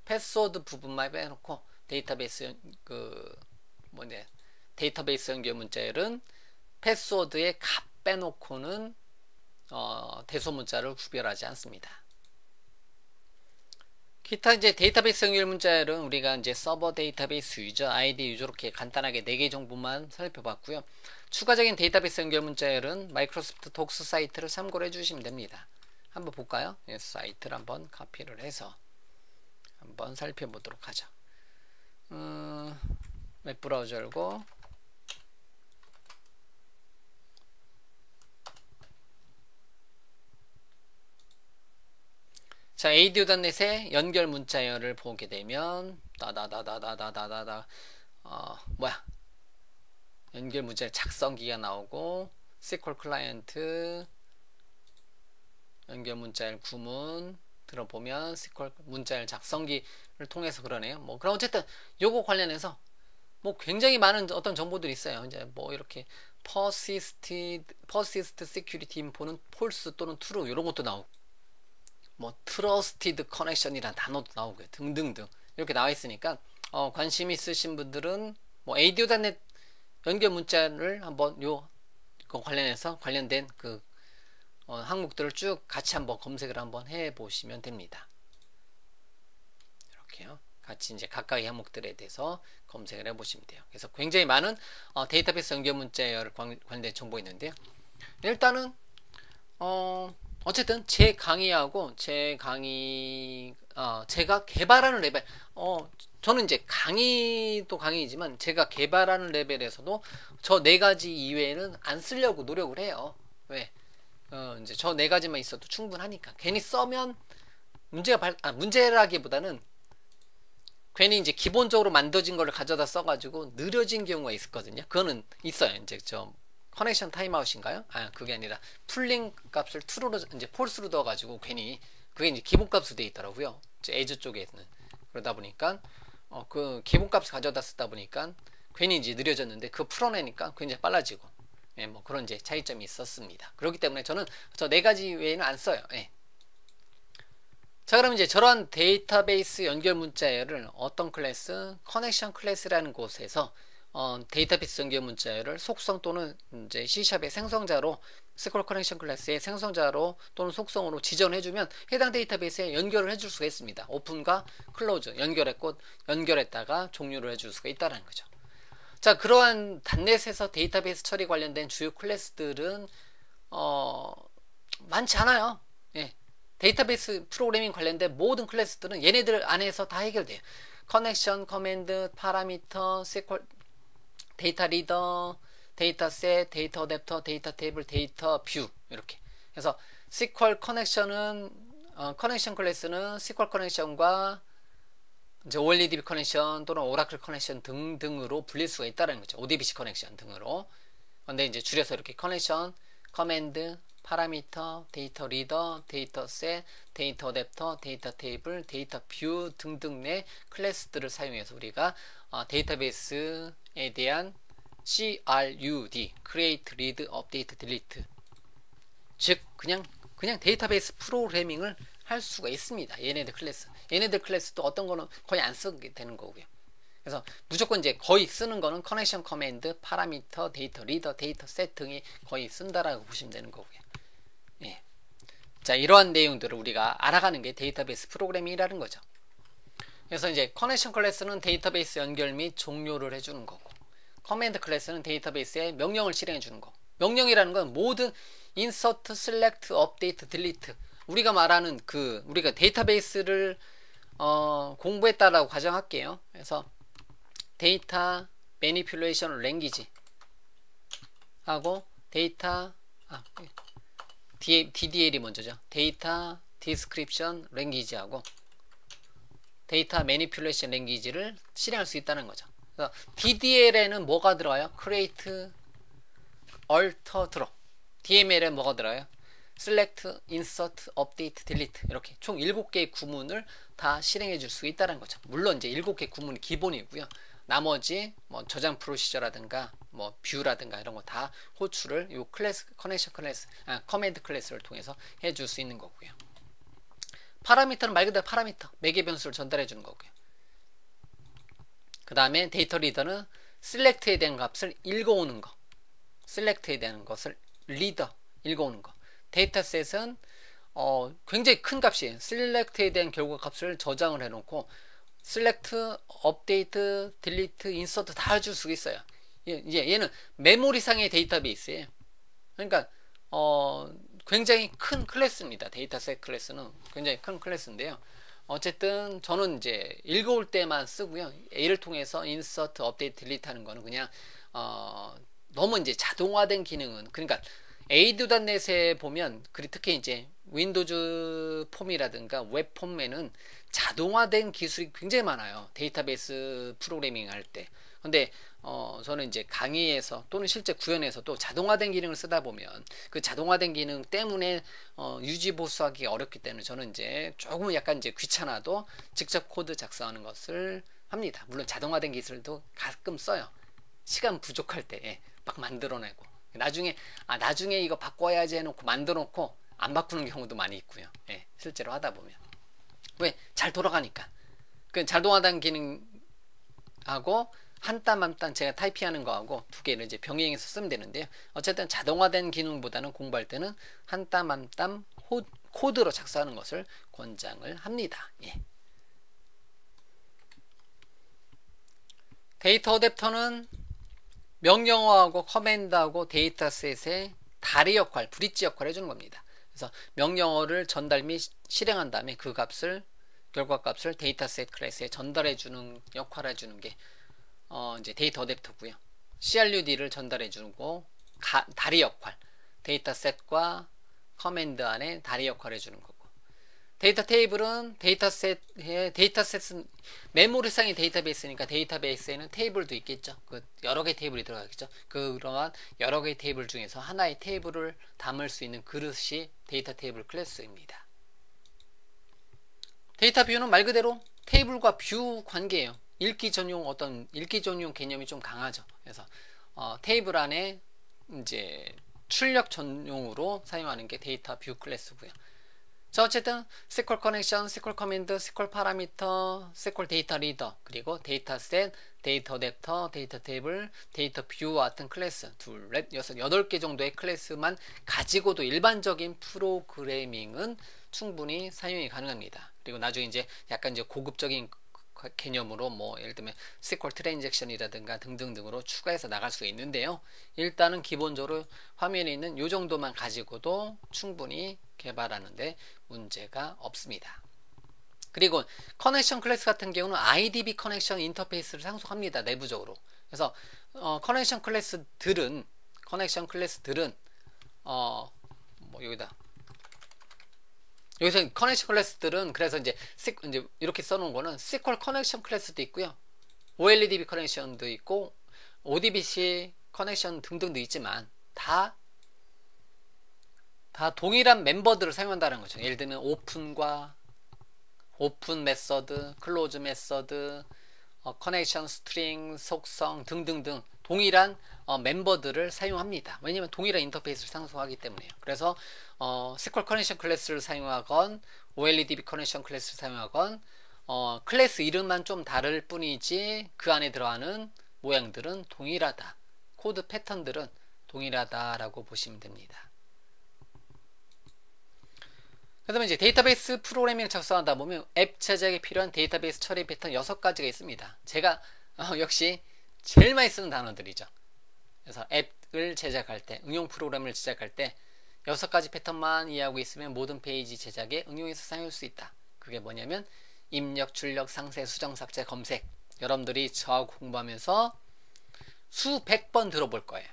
A: 패스워드 부분만 빼놓고 데이터베이스 데이터베이스 연결 문자열은 패스워드의 값 빼놓고는 대소문자를 구별하지 않습니다. 기타 이제 데이터베이스 연결 문자열은 우리가 이제 서버 데이터베이스 유저 아이디 이렇게 간단하게 4개 정보만 살펴봤고요. 추가적인 데이터베이스 연결 문자열은 마이크로소프트 독스 사이트를 참고를 해주시면 됩니다. 한번 볼까요? 사이트를 한번 카피를 해서 한번 살펴보도록 하죠. 웹브라우저 열고 자, ADO.NET의 연결 문자열을 보게 되면 연결 문자열 작성기가 나오고, SQL 클라이언트 연결 문자열 구문 들어보면 SQL 문자열 작성기를 통해서 그러네요. 그럼 어쨌든 요거 관련해서 굉장히 많은 어떤 정보들이 있어요. 이제 이렇게 persist security info는 false 또는 true 이런 것도 나오고, trusted connection이라는 단어도 나오고요. 등등등 이렇게 나와 있으니까 관심 있으신 분들은 ADO.NET 연결 문자를 한번 관련해서 관련된 항목들을 쭉 같이 한번 검색을 한번 해 보시면 됩니다. 이렇게요. 같이 이제 각각의 항목들에 대해서 검색을 해 보시면 돼요. 그래서 굉장히 많은 데이터베이스 연결 문자열 관련된 정보가 있는데요. 일단은 어쨌든 제 강의하고 제가 개발하는 레벨, 저는 이제 강의도 강의이지만 제가 개발하는 레벨에서도 저 4가지 이외에는 안 쓰려고 노력을 해요. 왜? 이제 저 4가지만 있어도 충분하니까. 괜히 써면 문제라기보다는 괜히 이제 기본적으로 만들어진 걸 가져다 써가지고 느려진 경우가 있었거든요. 그거는 있어요. 이제 커넥션 타임아웃인가요? 그게 아니라 풀링 값을 true로 이제 false로 넣어가지고 괜히 그게 이제 기본값으로 되어 있더라고요. 에즈 쪽에는. 그러다 보니까 그 기본값을 가져다 쓰다 보니까 괜히 이제 느려졌는데 그거 풀어내니까 굉장히 빨라지고, 그런 이제 차이점이 있었습니다. 그렇기 때문에 저는 저 4가지 외에는 안 써요. 자, 그럼 이제 저런 데이터베이스 연결 문자열을 어떤 클래스, 커넥션 클래스라는 곳에서 데이터베이스 연결 문자열을 속성 또는 이제 C샵의 생성자로 SQL 커넥션 클래스의 생성자로 또는 속성으로 지정해주면 해당 데이터베이스에 연결을 해줄 수가 있습니다. 오픈과 클로즈 연결했다가 종료를 해줄 수가 있다는 거죠. 자, 그러한 단넷에서 데이터베이스 처리 관련된 주요 클래스들은 많지 않아요. 예. 데이터베이스 프로그래밍 관련된 모든 클래스들은 얘네들 안에서 다 해결돼요. 커넥션, 커맨드, 파라미터, SQL, 데이터 리더, 데이터 셋, 데이터 어댑터, 데이터 테이블, 데이터 뷰 이렇게. 그래서 SQL 커넥션은 커넥션 클래스는 SQL 커넥션과 이제 OLEDB 커넥션 또는 오라클 커넥션 등등으로 불릴 수가 있다는 거죠. ODBC 커넥션 등으로. 근데 이제 줄여서 이렇게 커넥션, 커맨드, 파라미터, 데이터 리더, 데이터 셋, 데이터 어댑터, 데이터 테이블, 데이터 뷰 등등의 클래스들을 사용해서 우리가 데이터베이스에 대한 CRUD, Create, Read, Update, Delete, 즉 그냥 데이터베이스 프로그래밍을 할 수가 있습니다. 얘네들 클래스도 어떤 거는 거의 안 쓰게 되는 거고요. 그래서 무조건 이제 거의 쓰는 거는 커넥션 커맨드, 파라미터, 데이터 리더, 데이터 셋 등이 거의 쓴다라고 보시면 되는 거고요. 예. 자, 이러한 내용들을 우리가 알아가는 게 데이터베이스 프로그래밍이라는 거죠. 그래서 이제 커넥션 클래스는 데이터베이스 연결 및 종료를 해주는 거고, 커맨드 클래스는 데이터베이스에 명령을 실행해 주는 거. 명령이라는 건 모든 insert, select, update, delete, 우리가 말하는 우리가 데이터베이스를 공부했다라고 가정할게요. 그래서 데이터 매니플레이션 랭귀지 하고 DDL이 먼저죠. 데이터 디스크립션 랭귀지 하고 데이터 매니플레이션 랭귀지를 실행할 수 있다는 거죠. 그래서 DDL에는 뭐가 들어가요? Create, Alter, Draw. DML에는 뭐가 들어가요? Select, Insert, Update, Delete 이렇게 총 7개의 구문을 다 실행해 줄 수 있다는 거죠. 물론 이제 7개 구문이 기본이고요. 나머지 뭐 저장 프로시저라든가 뭐 뷰라든가 이런 거 다 호출을 요 클래스, 커넥션 클래스, 커맨드 클래스를 통해서 해줄 수 있는 거고요. 파라미터는 말 그대로 파라미터, 매개 변수를 전달해 주는 거고요. 그 다음에 데이터 리더는 셀렉트에 대한 값을 읽어오는 거, 셀렉트에 대한 것을 리더, 읽어오는 거. 데이터셋은 굉장히 큰 값이에요. 셀렉트에 대한 결과 값을 저장을 해놓고 셀렉트, 업데이트, 딜리트, 인서트 다 해줄 수 있어요. 얘는 메모리상의 데이터베이스예요. 그러니까 굉장히 큰 클래스입니다. 데이터셋 클래스는 굉장히 큰 클래스인데요. 어쨌든 저는 이제 읽어올 때만 쓰고요. A를 통해서 인서트, 업데이트, 딜리트 하는 거는 그냥 너무 이제 자동화된 기능은, 그러니까 ADO.NET에 보면 특히 이제 윈도우즈 폼이라든가 웹 폼에는 자동화된 기술이 굉장히 많아요. 데이터베이스 프로그래밍 할 때. 근데 저는 이제 강의에서 또는 실제 구현에서도 자동화된 기능을 쓰다 보면 그 자동화된 기능 때문에 유지 보수하기 어렵기 때문에 저는 이제 조금 약간 이제 귀찮아도 직접 코드 작성하는 것을 합니다. 물론 자동화된 기술도 가끔 써요. 시간 부족할 때 막 만들어내고 나중에 이거 바꿔야지 해놓고 만들어놓고 안 바꾸는 경우도 많이 있고요. 실제로 하다 보면 왜? 잘 돌아가니까. 그 자동화된 기능하고 한 땀 한 땀 제가 타이핑하는 거하고 두 개를 이제 병행해서 쓰면 되는데요. 어쨌든 자동화된 기능보다는 공부할 때는 한 땀 한 땀 코드로 작성하는 것을 권장을 합니다. 데이터 어댑터는 명령어하고 커맨드하고 데이터셋의 다리 역할, 브릿지 역할을 해주는 겁니다. 그래서 명령어를 전달 및 실행한 다음에 그 결과 값을 데이터셋 클래스에 전달해주는 역할을 해주는 게 이제 데이터 어댑터고요. CRUD를 전달해주고 다리 역할, 데이터셋과 커맨드 안에 다리 역할을 해주는 거고, 데이터 테이블은 데이터셋은 메모리상의 데이터베이스니까 데이터베이스에는 테이블도 있겠죠. 여러 개의 테이블이 들어가겠죠. 그러한 여러 개의 테이블 중에서 하나의 테이블을 담을 수 있는 그릇이 데이터 테이블 클래스입니다. 데이터 뷰는 말 그대로 테이블과 뷰 관계예요. 읽기 전용 개념이 좀 강하죠. 그래서 테이블 안에 이제 출력 전용으로 사용하는 게 데이터 뷰 클래스고요. 자, 어쨌든 SQL 커넥션, SQL 커맨드, SQL 파라미터, SQL 데이터 리더, 그리고 데이터셋, 데이터 어댑터, 데이터 테이블, 데이터 뷰와 같은 클래스 둘, 넷, 여섯, 8개 정도의 클래스만 가지고도 일반적인 프로그래밍은 충분히 사용이 가능합니다. 그리고 나중에 이제 약간 이제 고급적인 개념으로 뭐 예를 들면 SQL 트랜잭션이라든가 등등등으로 추가해서 나갈 수가 있는데요. 일단은 기본적으로 화면에 있는 이 정도만 가지고도 충분히 개발하는데 문제가 없습니다. 그리고 커넥션 클래스 같은 경우는 IDB 커넥션 인터페이스를 상속합니다. 내부적으로. 그래서 커넥션 클래스들은 뭐 여기서 커넥션 클래스들은 그래서 이제 이렇게 써놓은 거는 SQL 커넥션 클래스도 있고요. OLEDB 커넥션도 있고 ODBC 커넥션 등등도 있지만 다 동일한 멤버들을 사용한다는 거죠. 예를 들면 오픈 메서드, 클로즈 메서드, 커넥션 스트링, 속성 등등등 동일한 멤버들을 사용합니다. 왜냐하면 동일한 인터페이스를 상속하기 때문에요. 그래서 SQL 커넥션 클래스를 사용하건 OLEDB 커넥션 클래스를 사용하건 클래스 이름만 좀 다를 뿐이지 그 안에 들어가는 모양들은 동일하다. 코드 패턴들은 동일하다라고 보시면 됩니다. 그 다음에 이제 데이터베이스 프로그래밍을 작성하다 보면 앱 제작에 필요한 데이터베이스 처리 패턴 6가지가 있습니다. 제가 역시 제일 많이 쓰는 단어들이죠. 그래서 앱을 제작할 때, 응용 프로그램을 제작할 때 6가지 패턴만 이해하고 있으면 모든 페이지 제작에 응용해서 사용할 수 있다. 그게 뭐냐면 입력, 출력, 상세, 수정, 삭제, 검색. 여러분들이 저하고 공부하면서 수백 번 들어볼 거예요.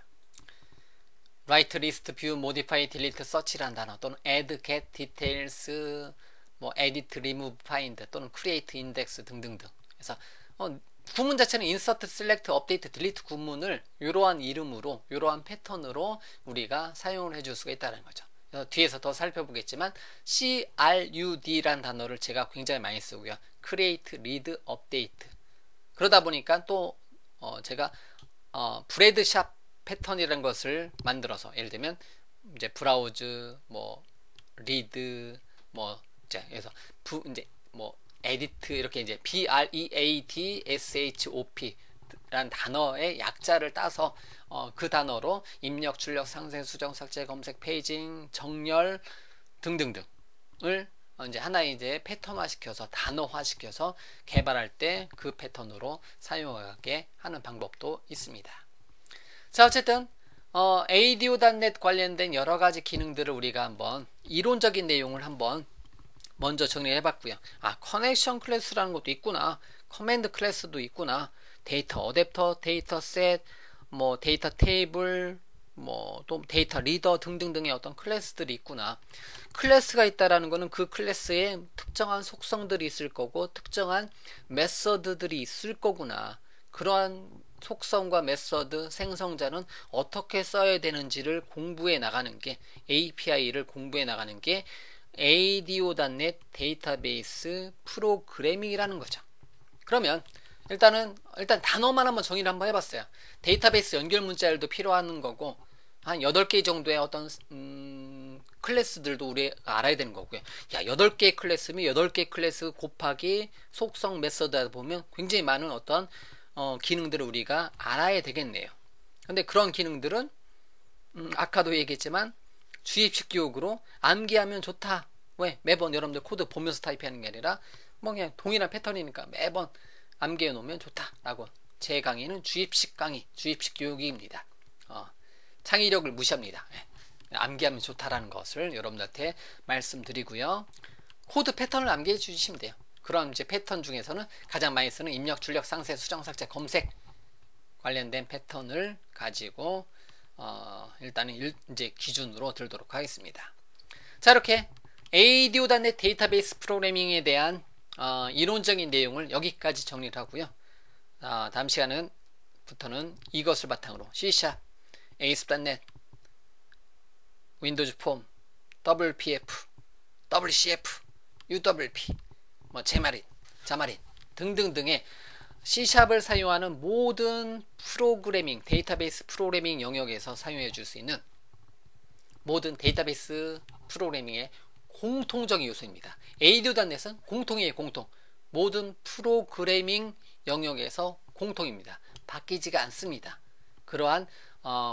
A: write, list, view, modify, delete, search라는 단어 또는 add, get, details, 뭐 edit, remove, find 또는 create, index 등등등. 그래서 구문 자체는 insert, select, update, delete 구문을 이러한 이름으로 이러한 패턴으로 우리가 사용을 해줄 수가 있다는 거죠. 그래서 뒤에서 더 살펴보겠지만 CRUD라는 단어를 제가 굉장히 많이 쓰고요. create, read, update. 그러다 보니까 또 제가 브레드샵 패턴이라는 것을 만들어서 예를 들면 이제 브라우즈, 뭐 리드, 뭐 그래서 이제 뭐 에디트 이렇게 이제 BREADSHOP 라는 단어의 약자를 따서 그 단어로 입력, 출력, 상세, 수정, 삭제, 검색, 페이징, 정렬 등등등을 이제 하나의 이제 패턴화 시켜서 단어화 시켜서 개발할 때 그 패턴으로 사용하게 하는 방법도 있습니다. 자, 어쨌든 ADO.NET 관련된 여러가지 기능들을 우리가 한번 이론적인 내용을 한번 먼저 정리해 봤고요. 커넥션 클래스라는 것도 있구나, 커맨드 클래스도 있구나, 데이터 어댑터, 데이터 셋, 뭐 데이터 테이블, 뭐 또 데이터 리더 등등등의 어떤 클래스들이 있구나. 클래스가 있다라는 것은 그 클래스에 특정한 속성들이 있을 거고 특정한 메서드들이 있을 거구나. 그러한 속성과 메서드, 생성자는 어떻게 써야 되는지를 공부해 나가는 게, API를 공부해 나가는 게 ADO.NET 데이터베이스 프로그래밍이라는 거죠. 그러면 일단 단어만 한번 정의를 한번 해봤어요. 데이터베이스 연결 문자열도 필요한 거고 한 8개 정도의 어떤 클래스들도 우리가 알아야 되는 거고요. 8개의 클래스면 8개 클래스 곱하기 속성 메서드 하다 보면 굉장히 많은 어떤 기능들을 우리가 알아야 되겠네요. 근데 그런 기능들은 아까도 얘기했지만 주입식 기억으로 암기하면 좋다. 왜? 매번 여러분들 코드 보면서 타입하는 게 아니라 뭐 그냥 동일한 패턴이니까 매번 암기해 놓으면 좋다 라고. 제 강의는 주입식 강의, 주입식 교육입니다. 창의력을 무시합니다. 암기하면 좋다라는 것을 여러분들한테 말씀드리고요. 코드 패턴을 암기해 주시면 돼요. 그런 이제 패턴 중에서는 가장 많이 쓰는 입력, 출력, 상세, 수정, 삭제, 검색 관련된 패턴을 가지고 일단은 이제 기준으로 들도록 하겠습니다. 자, 이렇게 ADO.NET 데이터베이스 프로그래밍에 대한 이론적인 내용을 여기까지 정리를 하고요. 다음 시간부터는 이것을 바탕으로 C#, ASP.NET, 윈도우즈 폼, WPF, WCF, UWP, 뭐 제마린, 자마린 등등등의 C샵을 사용하는 모든 프로그래밍, 데이터베이스 프로그래밍 영역에서 사용해 줄 수 있는 모든 데이터베이스 프로그래밍의 공통적인 요소입니다. ADO.NET은 공통이에요. 공통. 모든 프로그래밍 영역에서 공통입니다. 바뀌지가 않습니다. 그러한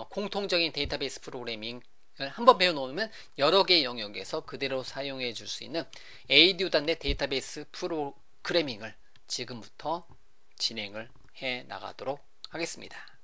A: 공통적인 데이터베이스 프로그래밍을 한번 배워놓으면 여러 개의 영역에서 그대로 사용해 줄 수 있는 ADO.NET 데이터베이스 프로그래밍을 지금부터 진행을 해 나가도록 하겠습니다.